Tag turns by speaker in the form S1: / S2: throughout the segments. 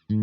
S1: Hello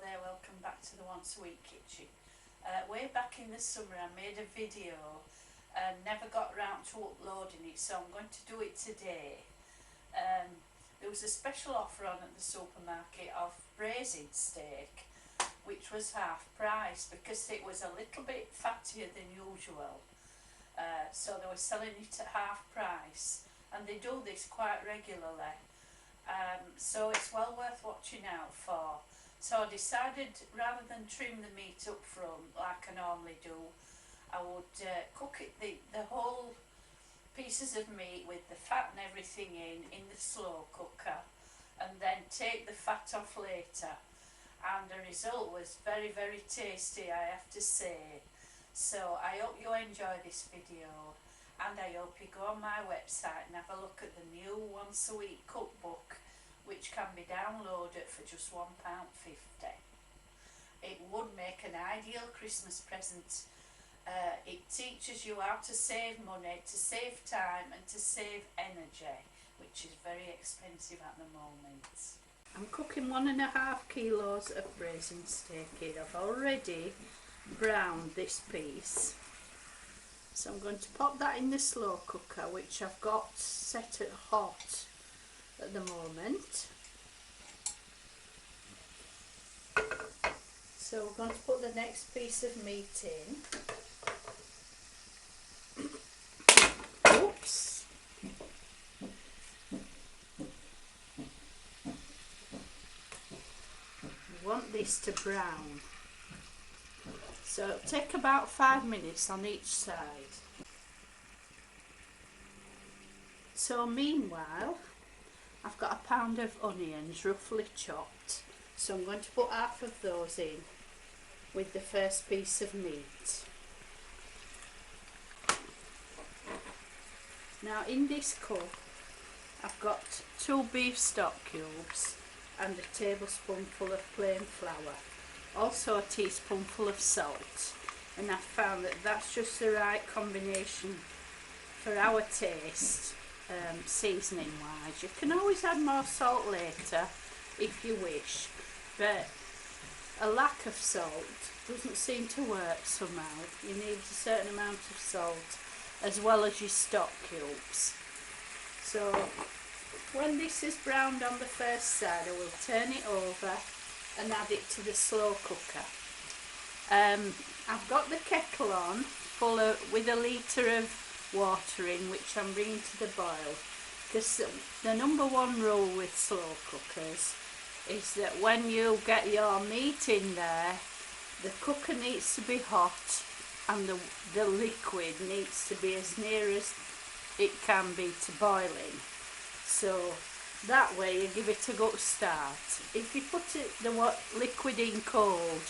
S1: there, welcome back to the Once a Week Kitchen. Way back in the summer I made a video and never got around to uploading it, so I'm going to do it today. There was a special offer on at the supermarket of Braised Steak, which was half price because it was a little bit fattier than usual. So they were selling it at half price, and they do this quite regularly. So it's well worth watching out for. So I decided, rather than trim the meat up front like I normally do, I would cook it the whole pieces of meat with the fat and everything in the slow cooker, and then take the fat off later. And the result was very, very tasty, I have to say. So I hope you enjoy this video, and I hope you go on my website and have a look at the new Once a Week cookbook, which can be downloaded for just £1.50. It would make an ideal Christmas present. It teaches you how to save money, to save time and to save energy, which is very expensive at the moment. I'm cooking 1.5 kilos of braised steak here. I've already browned this piece. So I'm going to pop that in the slow cooker, which I've got set at hot at the moment. So we're going to put the next piece of meat in. Oops. We want this to brown. So it'll take about 5 minutes on each side. So meanwhile, I've got a pound of onions roughly chopped, so I'm going to put half of those in with the first piece of meat. Now in this cup I've got 2 beef stock cubes and a tablespoonful of plain flour, also a teaspoonful of salt, and I've found that that's just the right combination for our taste. Seasoning wise, you can always add more salt later if you wish, but a lack of salt doesn't seem to work somehow. You need a certain amount of salt as well as your stock cubes. So when this is browned on the first side, I will turn it over and add it to the slow cooker. I've got the kettle on with a litre of water in, which I'm bringing to the boil, because the number one rule with slow cookers is that when you get your meat in there, the cooker needs to be hot and the liquid needs to be as near as it can be to boiling. So that way you give it a good start. If you put the liquid in cold,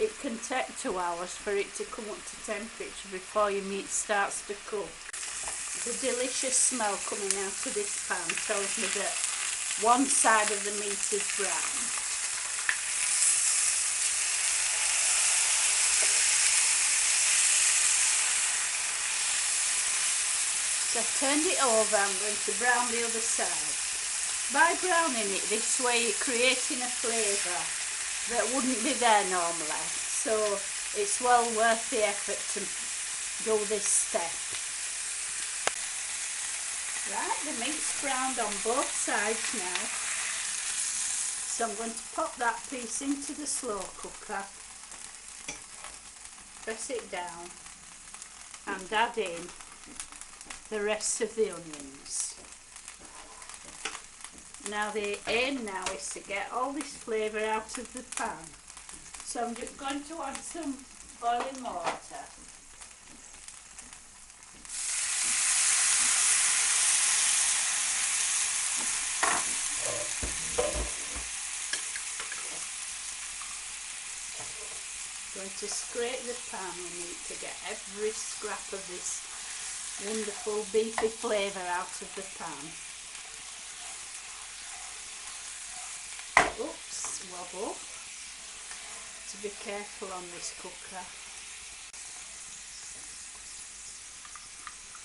S1: it can take 2 hours for it to come up to temperature before your meat starts to cook. The delicious smell coming out of this pan tells me that one side of the meat is brown. So I've turned it over, I'm going to brown the other side. By browning it this way, you're creating a flavour that wouldn't be there normally, so it's well worth the effort to do this step. Right, the meat's browned on both sides now, so I'm going to pop that piece into the slow cooker, press it down and add in the rest of the onions. Now the aim now is to get all this flavour out of the pan. So I'm just going to add some boiling water. Going to scrape the pan we need to get every scrap of this wonderful beefy flavour out of the pan. Oops, wobble. To be careful on this cooker.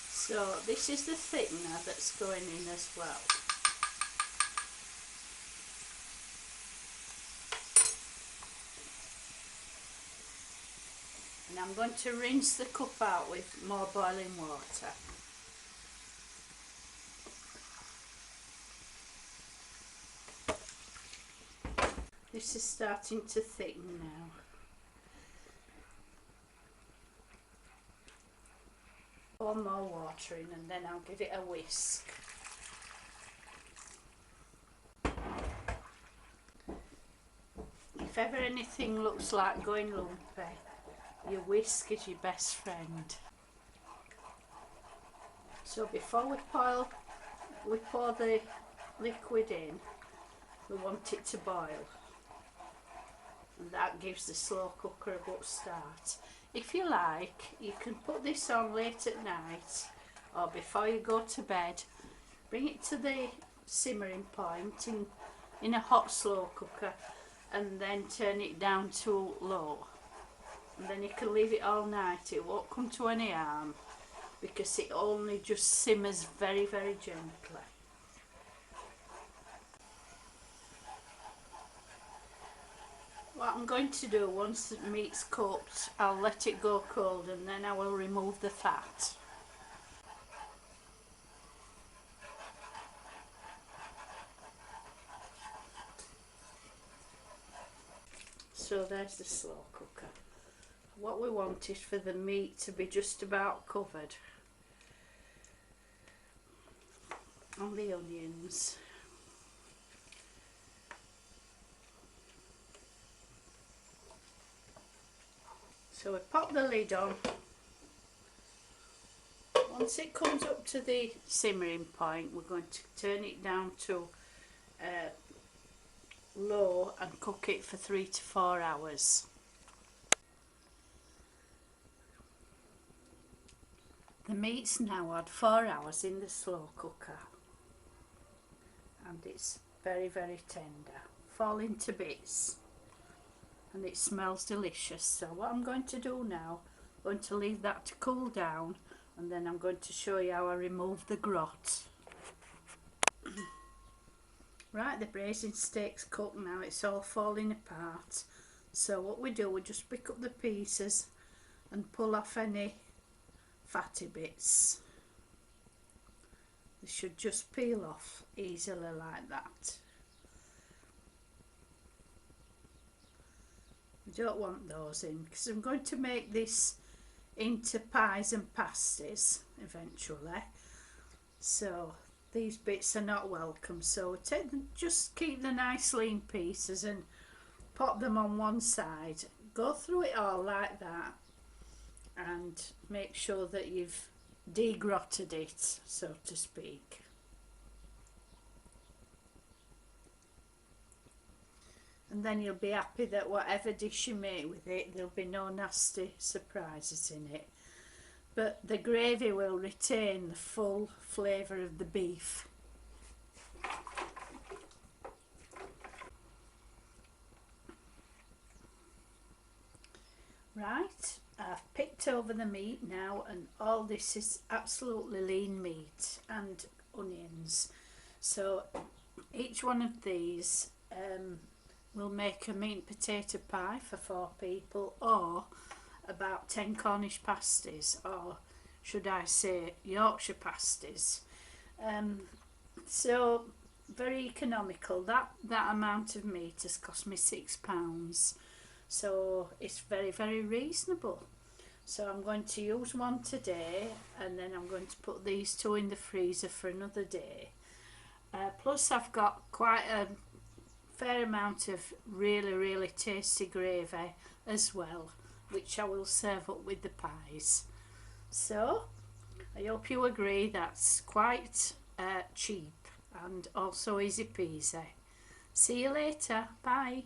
S1: So this is the thickener that's going in as well. And I'm going to rinse the cup out with more boiling water. This is starting to thicken now. Pour more water in and then I'll give it a whisk. If ever anything looks like going lumpy, your whisk is your best friend. So before we pour the liquid in, we want it to boil. And that gives the slow cooker a good start. If you like, you can put this on late at night or before you go to bed. Bring it to the simmering point in a hot slow cooker and then turn it down to low. And then you can leave it all night. It won't come to any harm because it only just simmers very, very gently. What I'm going to do once the meat's cooked, I'll let it go cold and then I will remove the fat. So there's the slow cooker. What we want is for the meat to be just about covered on the onions. So we pop the lid on. Once it comes up to the simmering point, we're going to turn it down to low and cook it for 3 to 4 hours. The meat's now had 4 hours in the slow cooker and it's very, very tender, falling to bits. And it smells delicious. So what I'm going to do now, I'm going to leave that to cool down and then I'm going to show you how I remove the grot. Right, the braised steak's cooked now, it's all falling apart. So what we do, we just pick up the pieces and pull off any fatty bits. They should just peel off easily like that. I don't want those in because I'm going to make this into pies and pasties eventually, so these bits are not welcome. So take them, just keep the nice lean pieces and pop them on one side, go through it all like that and make sure that you've degrotted it, so to speak. And then you'll be happy that whatever dish you make with it, there'll be no nasty surprises in it. But the gravy will retain the full flavour of the beef. Right, I've picked over the meat now and all this is absolutely lean meat and onions. So each one of these we'll make a meat and potato pie for 4 people, or about 10 Cornish pasties, or should I say Yorkshire pasties. So very economical. That amount of meat has cost me £6, so it's very, very reasonable. So I'm going to use one today and then I'm going to put these 2 in the freezer for another day. Plus I've got quite a fair amount of really tasty gravy as well, which I will serve up with the pies. So I hope you agree that's quite cheap and also easy peasy. See you later. Bye.